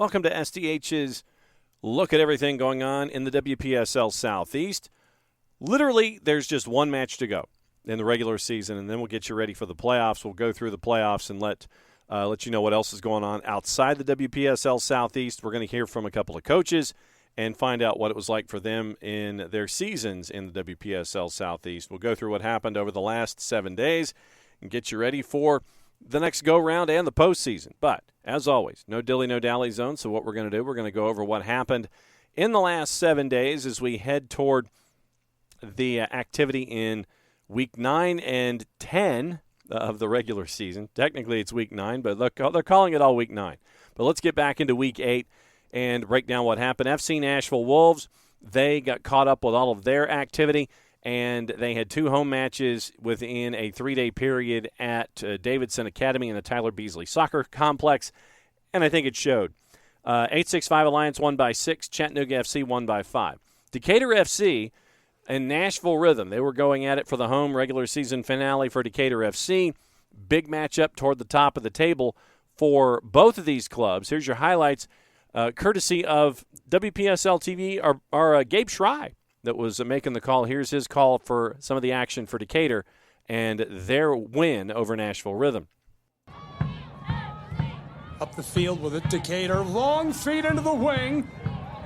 Welcome to SDH's look at everything going on in the WPSL Southeast. Literally, there's just one match to go in the regular season, and then we'll get you ready for the playoffs. We'll go through the playoffs and let you know what else is going on outside the WPSL Southeast. We're going to hear from a couple of coaches and find out what it was like for them in their seasons in the WPSL Southeast. We'll go through what happened over the last 7 days and get you ready for the next go-round and the postseason. But, as always, no dilly, no dally zone. So what we're going to do, we're going to go over what happened in the last 7 days as we head toward the activity in Week 9 and 10 of the regular season. Technically, it's Week 9, but they're calling it all Week 9. But let's get back into Week 8 and break down what happened. FC Nashville Wolves, they got caught up with all of their activity, and they had 2 home matches within a 3-day period at Davidson Academy in the Tyler Beasley Soccer Complex, and I think it showed. 865 Alliance won by 6, Chattanooga FC won by 5. Decatur FC and Nashville Rhythm, they were going at it for the home regular season finale for Decatur FC. Big matchup toward the top of the table for both of these clubs. Here's your highlights. Courtesy of WPSL TV, our Gabe Schrei that was making the call. Here's his call for some of the action for Decatur and their win over Nashville Rhythm. Up the field with it, Decatur. Long feed into the wing.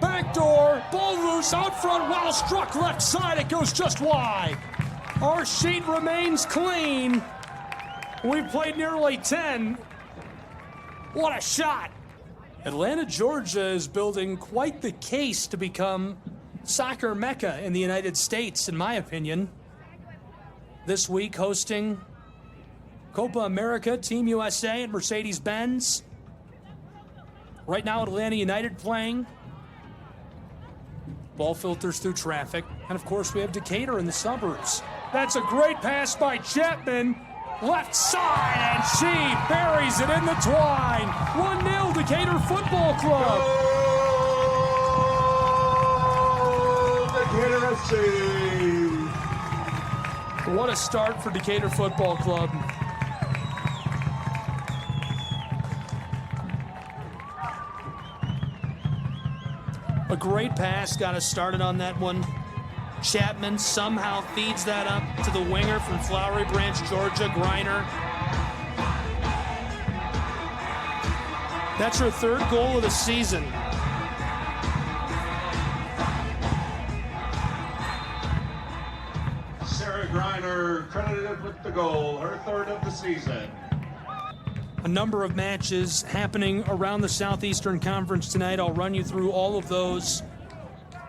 Backdoor. Ball loose out front. Well struck left side. It goes just wide. Our sheet remains clean. We played nearly 10. What a shot. Atlanta, Georgia is building quite the case to become soccer mecca in the United States, in my opinion. This week hosting Copa America, Team USA, and Mercedes-Benz. Right now, Atlanta United playing. Ball filters through traffic. And, of course, we have Decatur in the suburbs. That's a great pass by Chapman. Left side, and she buries it in the twine. 1-0 Decatur Football Club. Go, Decatur FC. What a start for Decatur Football Club. A great pass got us started on that one. Chapman somehow feeds that up to the winger from Flowery Branch, Georgia, Griner. That's her 3rd goal of the season. Sarah Griner credited with the goal, her 3rd of the season. A number of matches happening around the Southeastern Conference tonight. I'll run you through all of those.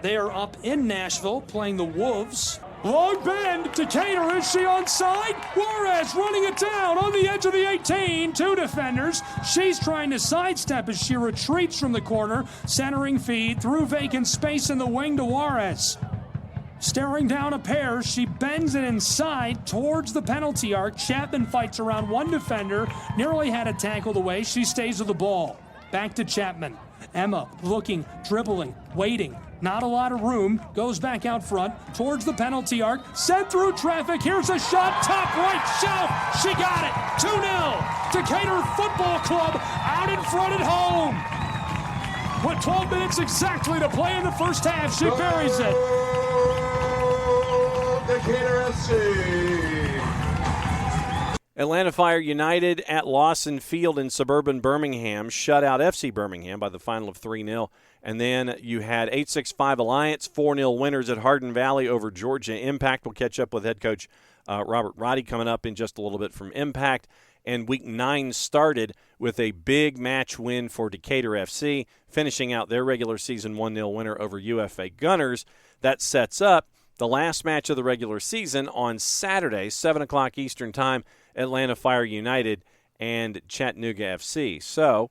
They are up in Nashville playing the Wolves. Long bend, Decatur, is she onside? Juarez running it down on the edge of the 18, 2 defenders. She's trying to sidestep as she retreats from the corner, centering feed through vacant space in the wing to Juarez. Staring down a pair, she bends it inside towards the penalty arc. Chapman fights around one defender, nearly had it tackled away. She stays with the ball. Back to Chapman. Emma looking, dribbling, waiting. Not a lot of room. Goes back out front towards the penalty arc. Sent through traffic. Here's a shot. Top right shelf. She got it. 2-0. Decatur Football Club out in front at home. With 12 minutes exactly to play in the first half, she buries it. Decatur FC. Atlanta Fire United at Lawson Field in suburban Birmingham shut out FC Birmingham by the final of 3-0. And then you had 865 Alliance, 4-0 winners at Hardin Valley over Georgia Impact. We'll catch up with head coach Robert Roddie coming up in just a little bit from Impact. And Week 9 started with a big match win for Decatur FC, finishing out their regular season 1-0 winner over UFA Gunners. That sets up the last match of the regular season on Saturday, 7 o'clock Eastern Time, Atlanta Fire United and Chattanooga FC. So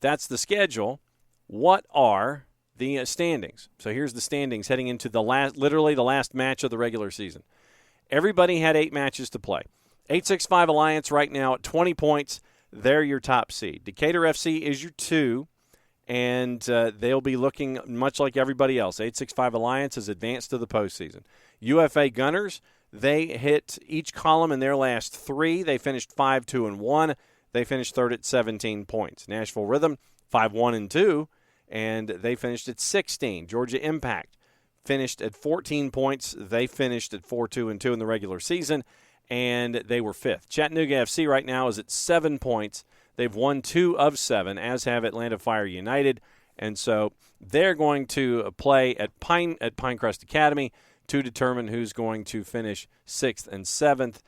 that's the schedule. What are the standings? So here's the standings heading into the last match of the regular season. Everybody had 8 matches to play. 865 Alliance right now at 20 points. They're your top seed. Decatur FC is your 2, and they'll be looking much like everybody else. 865 Alliance has advanced to the postseason. UFA Gunners, they hit each column in their last 3. They finished 5-2-1. They finished third at 17 points. Nashville Rhythm, 5-1-2. and they finished at 16. Georgia Impact finished at 14 points. They finished at 4-2-2 in the regular season, and they were 5th. Chattanooga FC right now is at 7 points. They've won 2 of 7, as have Atlanta Fire United, and so they're going to play at Pinecrest Academy to determine who's going to finish 6th and 7th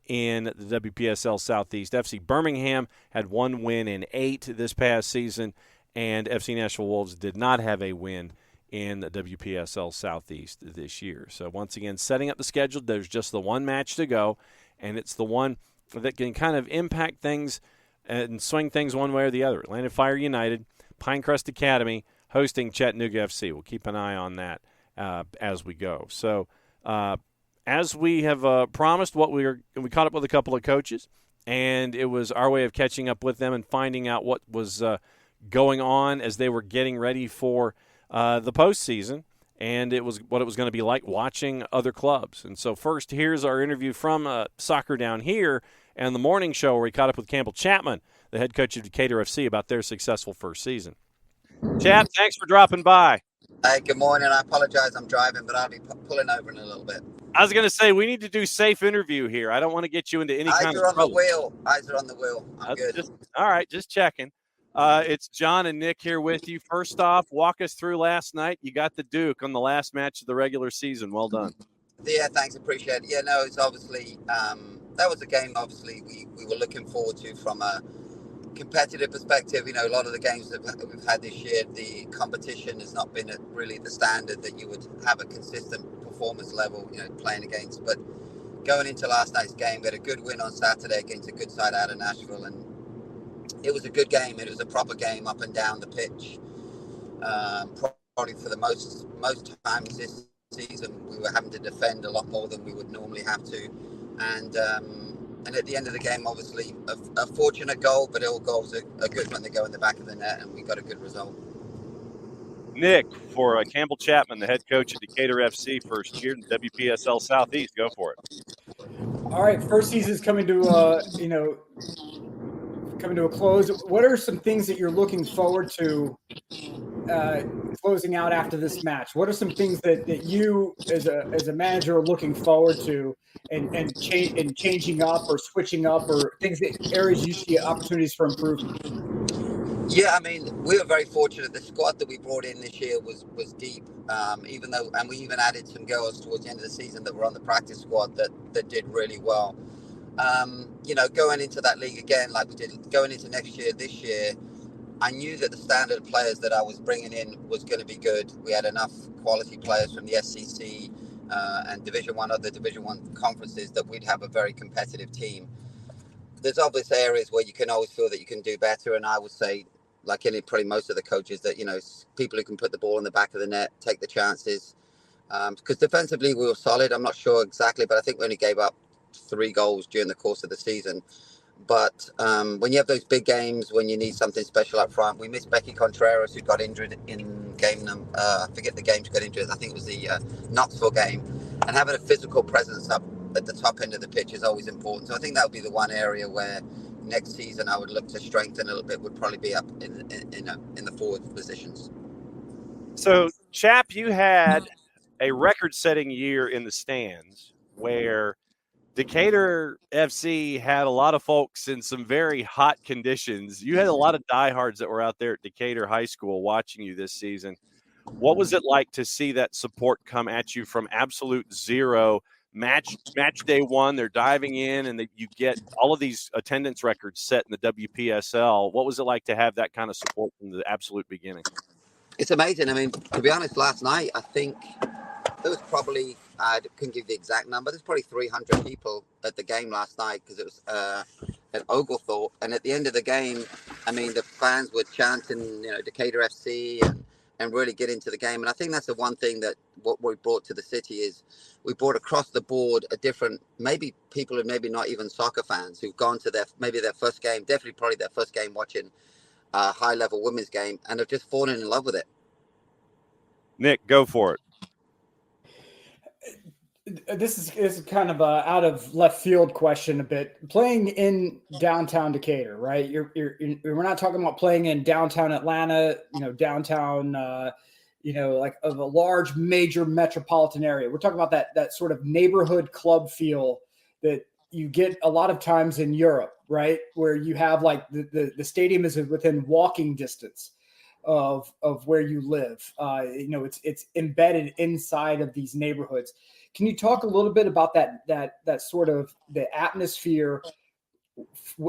in the WPSL Southeast. FC Birmingham had 1 win in 8 this past season, and FC Nashville Wolves did not have a win in the WPSL Southeast this year. So once again, setting up the schedule, there's just the one match to go, and it's the one that can kind of impact things and swing things one way or the other. Atlanta Fire United, Pinecrest Academy, hosting Chattanooga FC. We'll keep an eye on that as we go. So as we have promised, we caught up with a couple of coaches, and it was our way of catching up with them and finding out what was going on as they were getting ready for the postseason, and it was what it was going to be like watching other clubs. And so first, here's our interview from Soccer Down Here and the morning show where we caught up with Campbell Chapman, the head coach of Decatur FC, about their successful first season. Chap, thanks for dropping by. Hey, good morning. I apologize. I'm driving, but I'll be pulling over in a little bit. I was going to say, we need to do safe interview here. I don't want to get you into any kind of trouble. Eyes are on the wheel. I'm good. All right, just checking. It's John and Nick here with you. First off, walk us through last night. You got the Duke on the last match of the regular season. Well done. Yeah, thanks. Appreciate it. Yeah, no, it's obviously that was a game obviously we were looking forward to from a competitive perspective. You know, a lot of the games that we've had this year, the competition has not been at really the standard that you would have a consistent performance level, you know, playing against. But going into last night's game, we had a good win on Saturday against a good side out of Nashville, and it was a good game. It was a proper game up and down the pitch. Probably for the most times this season, we were having to defend a lot more than we would normally have to. And at the end of the game, obviously, a fortunate goal, but all goals are good when they go in the back of the net, and we got a good result. Nick, for Campbell Chapman, the head coach of Decatur FC, first year in the WPSL Southeast. Go for it. All right, first season's coming to a close. What are some things that you're looking forward to closing out after this match? What are some things that you as a manager are looking forward to and changing up or switching up, or areas you see opportunities for improvement? Yeah, I mean, we were very fortunate. The squad that we brought in this year was deep, and we even added some girls towards the end of the season that were on the practice squad that did really well. Going into that league again, like we did going into this year, I knew that the standard of players that I was bringing in was going to be good. We had enough quality players from the SCC and other Division 1 conferences that we'd have a very competitive team. There's obvious areas where you can always feel that you can do better, and I would say, like in probably most of the coaches, that, you know, people who can put the ball in the back of the net, take the chances. Because defensively we were solid. I'm not sure exactly, but I think we only gave up 3 goals during the course of the season. But when you have those big games, when you need something special up front, we missed Becky Contreras, who got injured in game I forget the game she got injured. I think it was the Knoxville game. And having a physical presence up at the top end of the pitch is always important. So I think that would be the one area where next season I would look to strengthen a little bit, would probably be up in the forward positions. So, Chap, you had a record-setting year in the stands where Decatur FC had a lot of folks in some very hot conditions. You had a lot of diehards that were out there at Decatur High School watching you this season. What was it like to see that support come at you from absolute zero? Match day one, they're diving in, and you get all of these attendance records set in the WPSL. What was it like to have that kind of support from the absolute beginning? It's amazing. I mean, to be honest, last night, I think there was probably, I couldn't give the exact number, there's probably 300 people at the game last night, because it was at Oglethorpe. And at the end of the game, I mean, the fans were chanting, you know, Decatur FC and really get into the game. And I think that's the one thing that what we brought to the city is we brought across the board a different, maybe people who maybe not even soccer fans, who've gone to their first game, definitely probably their first game watching a high-level women's game, and have just fallen in love with it. Nick, go for it. this is kind of a out of left field question a bit. Playing in downtown Decatur, right? We're not talking about playing in downtown Atlanta, downtown, like of a large major metropolitan area. We're talking about that sort of neighborhood club feel that you get a lot of times in Europe, right? Where you have like the stadium is within walking distance of where you live. It's embedded inside of these neighborhoods. Can you talk a little bit about that sort of the atmosphere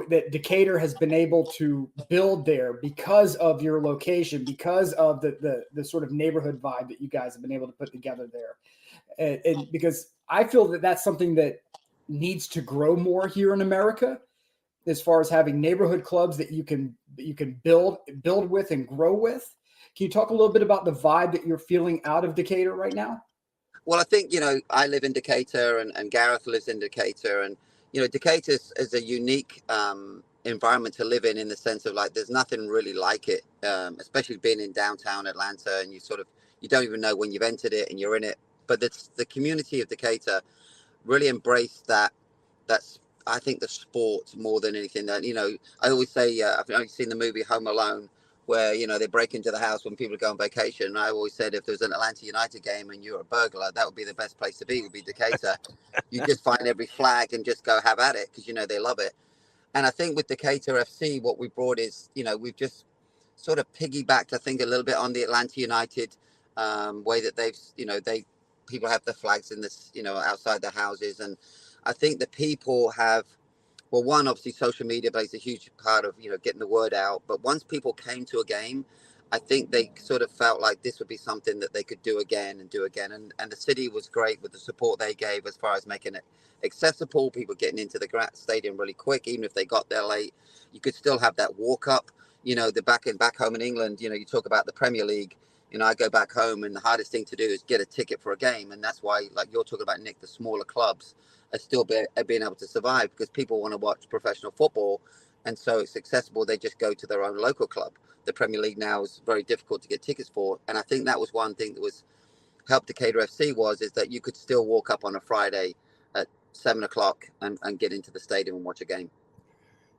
that Decatur has been able to build there because of your location, because of the sort of neighborhood vibe that you guys have been able to put together there? And because I feel that that's something that needs to grow more here in America, as far as having neighborhood clubs that you can build with and grow with. Can you talk a little bit about the vibe that you're feeling out of Decatur right now? Well, I think, I live in Decatur and Gareth lives in Decatur. And, Decatur is a unique environment to live in the sense of like, there's nothing really like it, especially being in downtown Atlanta, and you don't even know when you've entered it and you're in it. But the community of Decatur really embraced that's, I think, the sport more than anything. That, I always say, I've only seen the movie Home Alone, where, they break into the house when people go on vacation. And I always said, if there was an Atlanta United game and you're a burglar, that would be the best place to be, would be Decatur. You just find every flag and just go have at it, because, they love it. And I think with Decatur FC, what we brought is, we've just sort of piggybacked, I think, a little bit on the Atlanta United way that people have the flags in this, outside the houses. And I think the people have, well, one, obviously social media plays a huge part of, getting the word out. But once people came to a game, I think they sort of felt like this would be something that they could do again and do again. And the city was great with the support they gave as far as making it accessible, people getting into the stadium really quick. Even if they got there late, you could still have that walk up, back home in England, you talk about the Premier League. I go back home and the hardest thing to do is get a ticket for a game. And that's why, like you're talking about, Nick, the smaller clubs are still being able to survive, because people want to watch professional football. And so it's accessible. They just go to their own local club. The Premier League now is very difficult to get tickets for. And I think that was one thing that was helped Decatur FC is that you could still walk up on a Friday at 7:00 and get into the stadium and watch a game.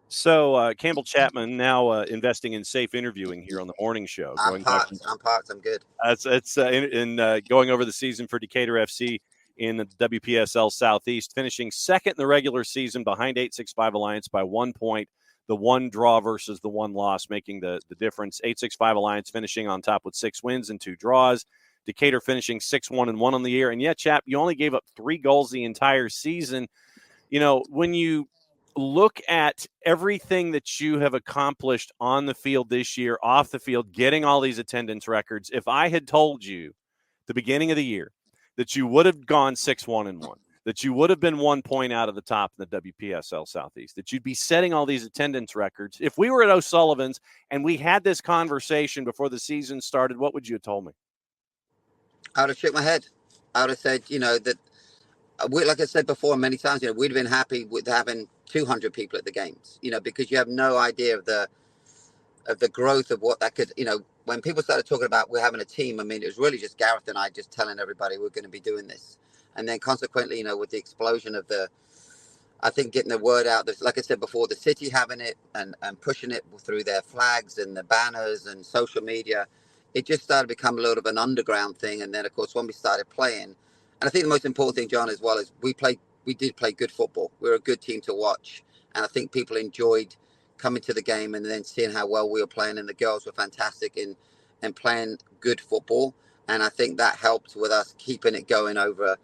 So Campbell Chapman now investing in safe interviewing here on the morning show. I'm parked. I'm good. It's going over the season for Decatur FC in the WPSL Southeast, finishing second in the regular season behind 865 Alliance by 1 point. The one draw versus the one loss making the difference. 865 Alliance finishing on top with 6 wins and 2 draws. Decatur finishing 6-1-1 on the year. And yet, Chap, you only gave up 3 goals the entire season. When you look at everything that you have accomplished on the field this year, off the field, getting all these attendance records, if I had told you at the beginning of the year that you would have gone 6-1-1, that you would have been 1 point out of the top in the WPSL Southeast, that you'd be setting all these attendance records, if we were at O'Sullivan's and we had this conversation before the season started, what would you have told me? I would have shook my head. I would have said, that like I said before many times, we'd have been happy with having 200 people at the games, because you have no idea of the growth of what that could, when people started talking about we're having a team, I mean, it was really just Gareth and I just telling everybody we're going to be doing this. And then consequently, with the explosion of I think getting the word out, like I said before, the city having it and pushing it through their flags and the banners and social media, it just started to become a little of an underground thing. And then, of course, when we started playing, and I think the most important thing, John, as well, is we did play good football. We were a good team to watch. And I think people enjoyed coming to the game and then seeing how well we were playing. And the girls were fantastic in playing good football. And I think that helped with us keeping it going over.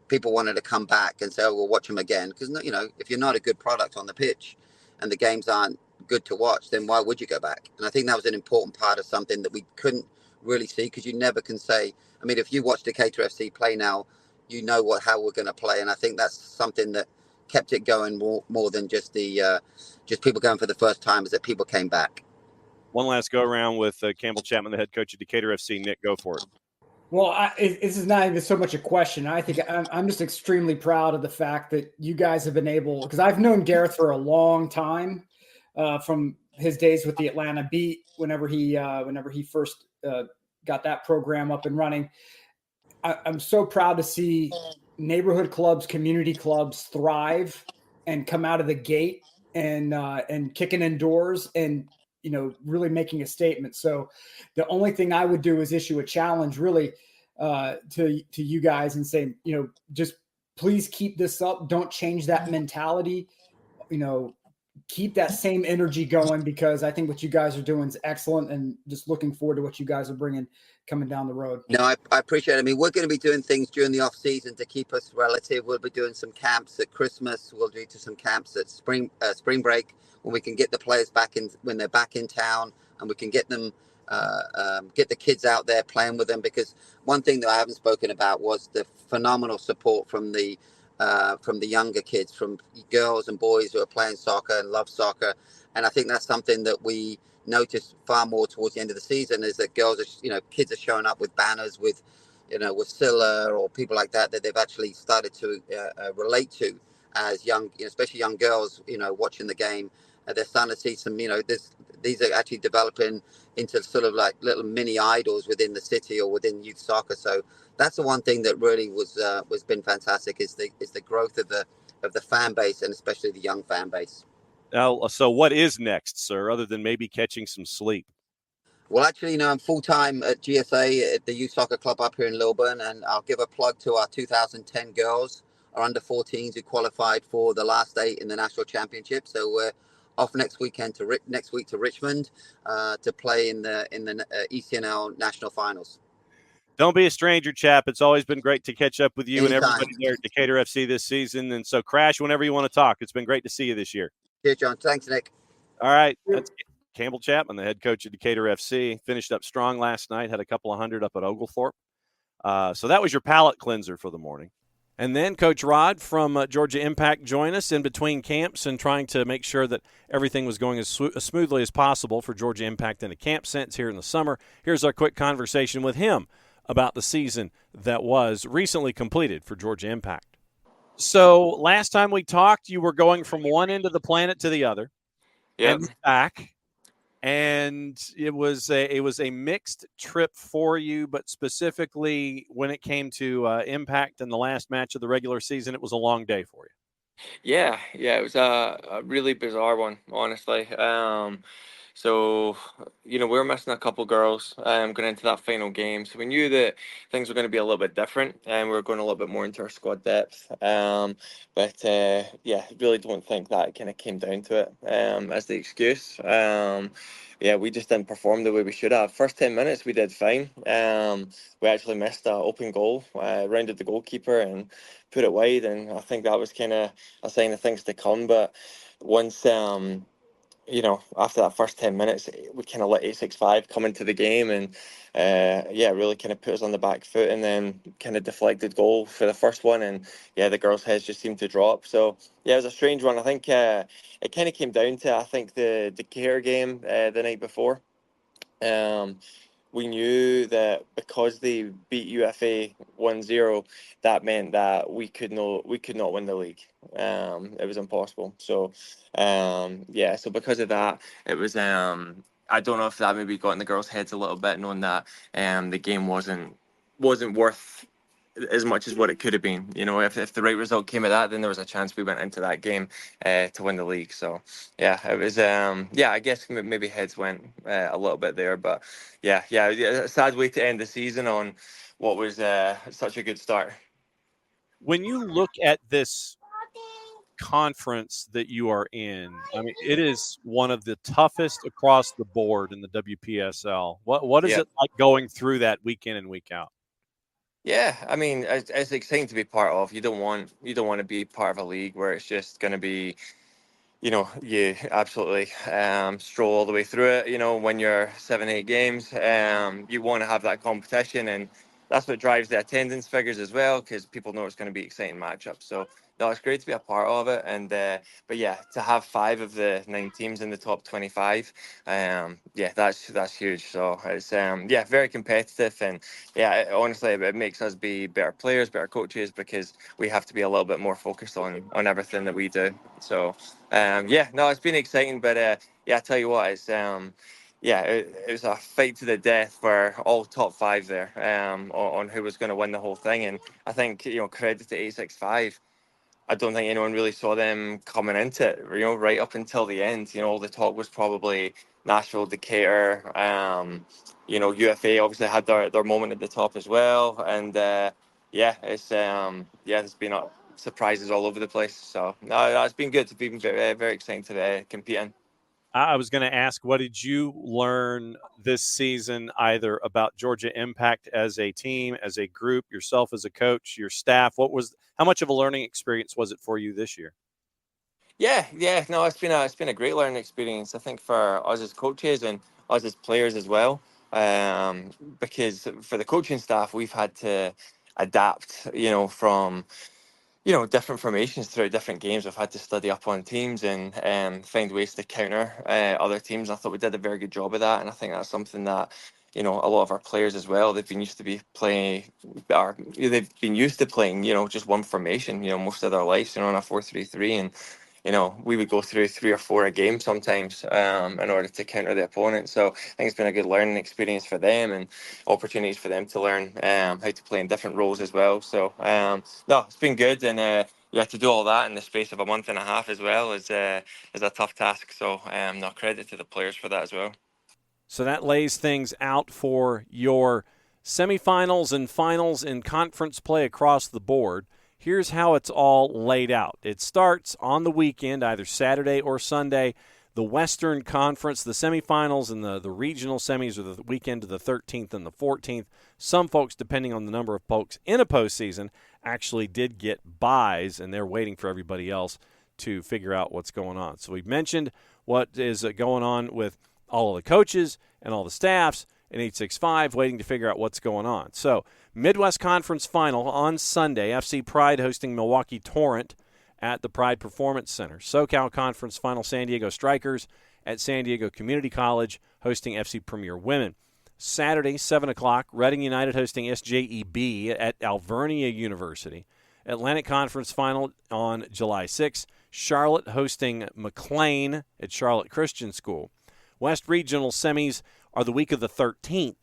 People wanted to come back and say, oh, we'll watch them again. Because, if you're not a good product on the pitch and the games aren't good to watch, then why would you go back? And I think that was an important part of something that we couldn't really see, because you never can say, I mean, if you watch Decatur FC play now, how we're going to play. And I think that's something that kept it going more than just just people going for the first time, is that people came back. One last go around with Campbell Chapman, the head coach of Decatur FC. Nick, go for it. Well, this is not even so much a question. I think I'm just extremely proud of the fact that you guys have been able, because I've known Gareth for a long time, from his days with the Atlanta Beat, whenever he first got that program up and running. I'm so proud to see neighborhood clubs, community clubs thrive and come out of the gate and kicking in doors and, really making a statement. So the only thing I would do is issue a challenge really to you guys and say, just please keep this up. Don't change that mentality. Keep that same energy going, because I think what you guys are doing is excellent, and just looking forward to what you guys are bringing coming down the road. No, I appreciate it. I mean, we're going to be doing things during the off season to keep us relative. We'll be doing some camps at Christmas. We'll do some camps at spring break, when we can get the players back in, when they're back in town, and we can get them, get the kids out there playing with them. Because one thing that I haven't spoken about was the phenomenal support from the younger kids, from girls and boys who are playing soccer and love soccer. And I think that's something that we noticed far more towards the end of the season, is that girls are, kids are showing up with banners with Scylla or people like that they've actually started to relate to as young, especially young girls, watching the game. They're starting to see some, these are actually developing into sort of like little mini idols within the city or within youth soccer. So that's the one thing that really was been fantastic, is the growth of the fan base, and especially the young fan base. Now, so what is next, sir, other than maybe catching some sleep? Well, actually, I'm full-time at GSA at the Youth Soccer Club up here in Lilburn, and I'll give a plug to our 2010 girls, our under-14s who qualified for the last 8 in the national championship. So we're off next week to Richmond to play in the ECNL national finals. Don't be a stranger, chap. It's always been great to catch up with you Anytime. And everybody there at Decatur FC this season. And so, Crash, whenever you want to talk. It's been great to see you this year. Cheers, John. Thanks, Nick. All right. That's Campbell Chapman, the head coach of Decatur FC. Finished up strong last night, had a couple of hundred up at Oglethorpe. So that was your palate cleanser for the morning. And then Coach Rod from Georgia Impact joined us in between camps and trying to make sure that everything was going as smoothly as possible for Georgia Impact in a camp sense here in the summer. Here's our quick conversation with him about the season that was recently completed for Georgia Impact. So last time we talked, you were going from one end of the planet to the other, and back, and it was a mixed trip for you. But specifically, when it came to Impact in the last match of the regular season, it was a long day for you. Yeah, it was a really bizarre one, honestly. So, we were missing a couple girls going into that final game. So we knew that things were going to be a little bit different, and we were going a little bit more into our squad depth. But really don't think that kind of came down to it as the excuse. We just didn't perform the way we should have. First 10 minutes, we did fine. We actually missed an open goal, rounded the goalkeeper and put it wide. And I think that was kind of a sign of things to come. But once... after that first 10 minutes, we kind of let 865 come into the game and, really kind of put us on the back foot, and then kind of deflected goal for the first one. And, the girls' heads just seemed to drop. So, it was a strange one. I think it kind of came down to, the Decatur game the night before. We knew that because they beat UFA 1-0, that meant that we could not win the league. It was impossible. So, so because of that, it was. I don't know if that maybe got in the girls' heads a little bit, knowing that the game wasn't worth as much as what it could have been. If the right result came of that, then there was a chance we went into that game to win the league. So it was I guess maybe heads went a little bit there, but a sad way to end the season on what was such a good start. When you look at this conference that you are in, I mean, it is one of the toughest across the board in the WPSL. What is it like going through that week in and week out? Yeah, I mean, it's exciting to be part of. You don't want to be part of a league where it's just going to be, you absolutely stroll all the way through it. When you're 7-8 games, you want to have that competition, and that's what drives the attendance figures as well, because people know it's going to be exciting matchups. So no, it's great to be a part of it, and to have 5 of the 9 teams in the top 25, that's huge. So it's very competitive, and honestly, it makes us be better players, better coaches, because we have to be a little bit more focused on everything that we do. So it's been exciting, but I tell you what, it's yeah, it was a fight to the death for all top five there, on who was going to win the whole thing. And I think, credit to 865. I don't think anyone really saw them coming into it, right up until the end. All the talk was probably Nashville, Decatur, UFA obviously had their moment at the top as well. And there's been surprises all over the place. So no, it's been good. It's been very, very exciting to compete in. I was going to ask, what did you learn this season, either about Georgia Impact as a team, as a group, yourself as a coach, your staff? How much of a learning experience was it for you this year? Yeah, no, it's been a great learning experience. I think for us as coaches and us as players as well, because for the coaching staff, we've had to adapt, from different formations throughout different games. We've had to study up on teams and find ways to counter other teams. And I thought we did a very good job of that. And I think that's something that, a lot of our players as well, they've been used to playing, just one formation, most of their lives, on a 4-3-3. And, we would go through 3 or 4 a game sometimes in order to counter the opponent. So I think it's been a good learning experience for them and opportunities for them to learn how to play in different roles as well. So, no, it's been good. And to do all that in the space of a month and a half as well is a tough task. So, no, credit to the players for that as well. So that lays things out for your semifinals and finals in conference play across the board. Here's how it's all laid out. It starts on the weekend, either Saturday or Sunday. The Western Conference, the semifinals and the regional semis are the weekend of the 13th and the 14th. Some folks, depending on the number of folks in a postseason, actually did get byes, and they're waiting for everybody else to figure out what's going on. So we've mentioned what is going on with all of the coaches and all the staffs, and 865 waiting to figure out what's going on. So Midwest Conference Final on Sunday, FC Pride hosting Milwaukee Torrent at the Pride Performance Center. SoCal Conference Final, San Diego Strikers at San Diego Community College hosting FC Premier Women. Saturday, 7 o'clock, Reading United hosting SJEB at Alvernia University. Atlantic Conference Final on July 6th, Charlotte hosting McLean at Charlotte Christian School. West Regional Semis are the week of the 13th.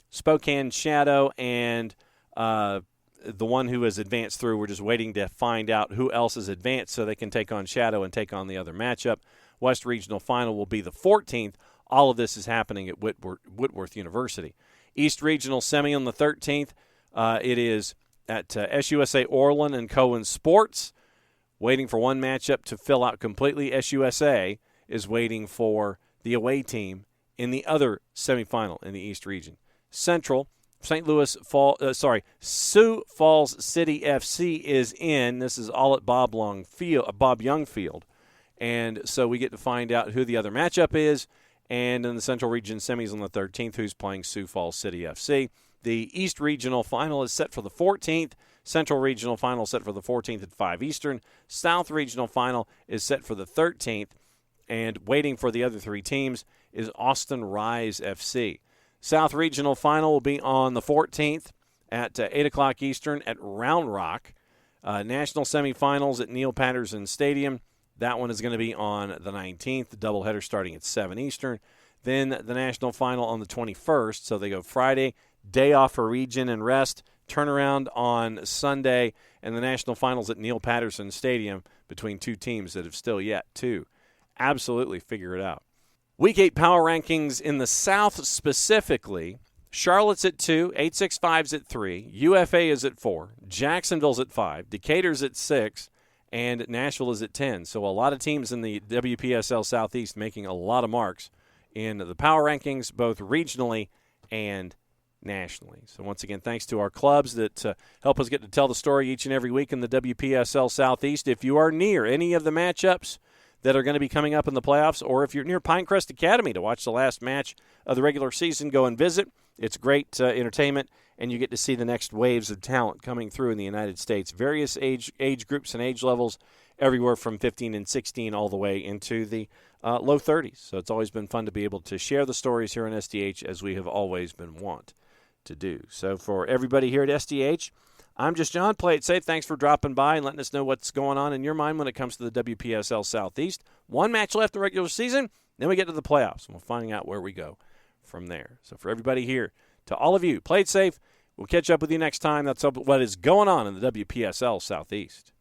Spokane Shadow and the one who has advanced through, we're just waiting to find out who else is advanced so they can take on Shadow and take on the other matchup. West Regional Final will be the 14th. All of this is happening at Whitworth University. East Regional Semi on the 13th. It is at SUSA Orland and Cohen Sports. Waiting for one matchup to fill out completely. SUSA is waiting for the away team in the other semifinal in the East Region. Central, Sioux Falls City FC is in. This is all at Bob Young Field. And so we get to find out who the other matchup is. And in the Central Region semis on the 13th, who's playing Sioux Falls City FC. The East Regional Final is set for the 14th. Central Regional Final set for the 14th at 5 Eastern. South Regional Final is set for the 13th. And waiting for the other 3 teams is Austin Rise FC. South Regional Final will be on the 14th at 8 o'clock Eastern at Round Rock. National Semifinals at Neil Patterson Stadium. That one is going to be on the 19th. The doubleheader starting at 7 Eastern. Then the National Final on the 21st. So they go Friday, day off for region and rest. Turnaround on Sunday. And the National Finals at Neil Patterson Stadium between 2 teams that have still yet to absolutely figure it out. Week 8 power rankings in the South specifically. Charlotte's at 2, 865's at 3, UFA is at 4, Jacksonville's at 5, Decatur's at 6, and Nashville is at 10. So a lot of teams in the WPSL Southeast making a lot of marks in the power rankings, both regionally and nationally. So once again, thanks to our clubs that help us get to tell the story each and every week in the WPSL Southeast. If you are near any of the matchups that are going to be coming up in the playoffs, or if you're near Pinecrest Academy to watch the last match of the regular season, go and visit. It's great entertainment, and you get to see the next waves of talent coming through in the United States. Various age groups and age levels, everywhere from 15 and 16 all the way into the low 30s. So it's always been fun to be able to share the stories here on SDH, as we have always been wont to do. So for everybody here at SDH, I'm just John. Play it safe. Thanks for dropping by and letting us know what's going on in your mind when it comes to the WPSL Southeast. One match left in the regular season. Then we get to the playoffs, and we'll find out where we go from there. So for everybody here, to all of you, play it safe. We'll catch up with you next time. That's what is going on in the WPSL Southeast.